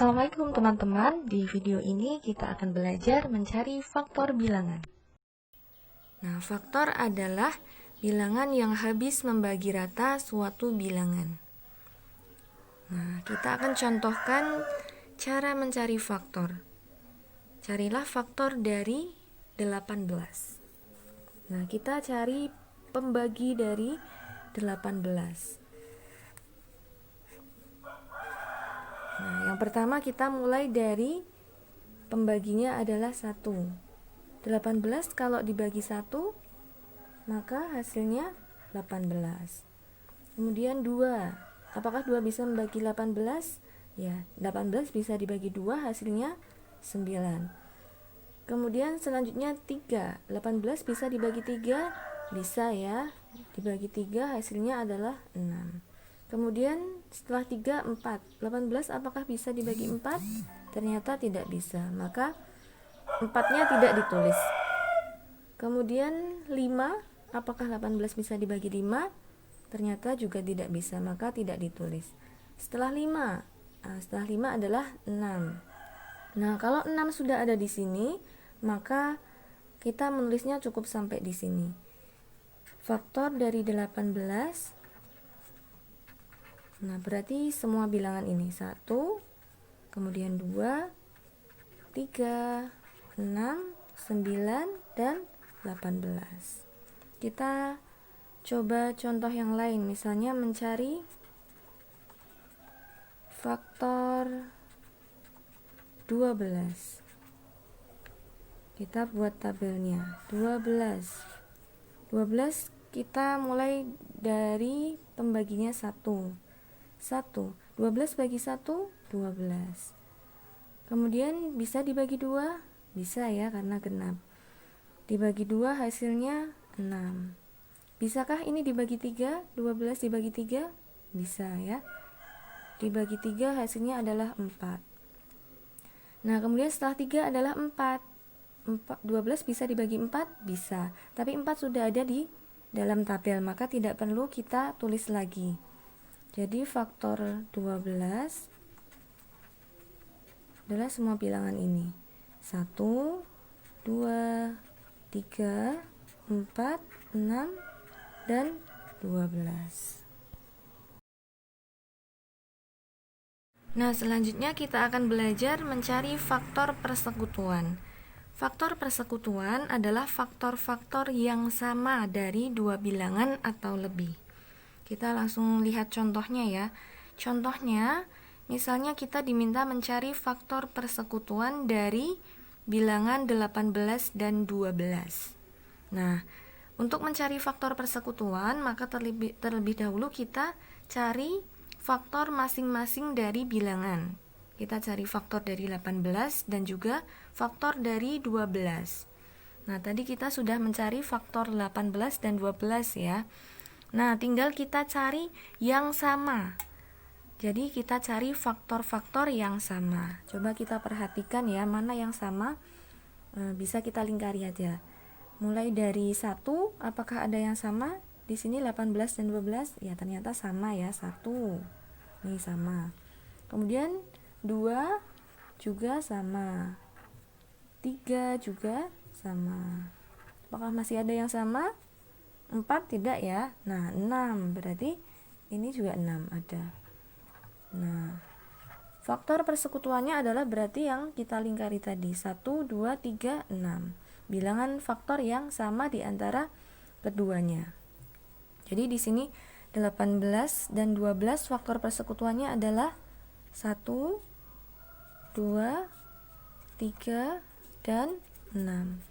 Assalamualaikum teman-teman, di video ini kita akan belajar mencari faktor bilangan. Nah, faktor adalah bilangan yang habis membagi rata suatu bilangan. Nah, kita akan contohkan cara mencari faktor. Carilah faktor dari 18. Nah, kita cari pembagi dari 18. Nah, yang pertama kita mulai dari pembaginya adalah 1. 18 kalau dibagi 1, maka hasilnya 18. Kemudian 2. Apakah 2 bisa membagi 18? Ya, 18 bisa dibagi 2, hasilnya 9. Kemudian selanjutnya 3. 18 bisa dibagi 3? Bisa ya. Dibagi 3 hasilnya adalah 6. Kemudian setelah 3, 4. 18 apakah bisa dibagi 4? Ternyata tidak bisa, maka 4-nya tidak ditulis. Kemudian 5, apakah 18 bisa dibagi 5? Ternyata juga tidak bisa, maka tidak ditulis. Setelah 5, setelah 5 adalah 6. Nah, kalau 6 sudah ada di sini, maka kita menulisnya cukup sampai di sini. Faktor dari 18. Nah, berarti semua bilangan ini 1, kemudian 2, 3, 6, 9, dan 18. Kita coba contoh yang lain, misalnya mencari faktor 12. Kita buat tabelnya. 12 kita mulai dari pembaginya 1. 12 bagi 1, 12. Kemudian bisa dibagi 2? Bisa ya, karena genap. Dibagi 2 hasilnya 6. Bisakah ini dibagi 3? 12 dibagi 3? Bisa ya. Dibagi 3 hasilnya adalah 4. Nah, kemudian setelah 3 adalah 4. 12 bisa dibagi 4? Bisa. Tapi 4 sudah ada di dalam tabel, maka tidak perlu kita tulis lagi. Jadi faktor 12 adalah semua bilangan ini. 1, 2, 3, 4, 6, dan 12. Nah, selanjutnya kita akan belajar mencari faktor persekutuan. Faktor persekutuan adalah faktor-faktor yang sama dari dua bilangan atau lebih. Kita langsung lihat contohnya ya. Contohnya, misalnya kita diminta mencari faktor persekutuan dari bilangan 18 dan 12. Nah, untuk mencari faktor persekutuan, maka terlebih dahulu kita cari faktor masing-masing dari bilangan. Kita cari faktor dari 18 dan juga faktor dari 12. Nah, tadi kita sudah mencari faktor 18 dan 12 ya. Nah, tinggal kita cari yang sama. Jadi kita cari faktor-faktor yang sama. Coba kita perhatikan ya, mana yang sama. Bisa kita lingkari aja. Mulai dari 1, apakah ada yang sama? Di sini 18 dan 12, ya ternyata sama ya, 1. Ini sama. Kemudian 2 juga sama. 3 juga sama. Apakah masih ada yang sama? 4 tidak ya. Nah, 6 berarti ini juga 6 ada. Nah, faktor persekutuannya adalah berarti yang kita lingkari tadi, 1, 2, 3, 6. Bilangan faktor yang sama di antara keduanya. Jadi di sini 18 dan 12 faktor persekutuannya adalah 1, 2, 3, dan 6.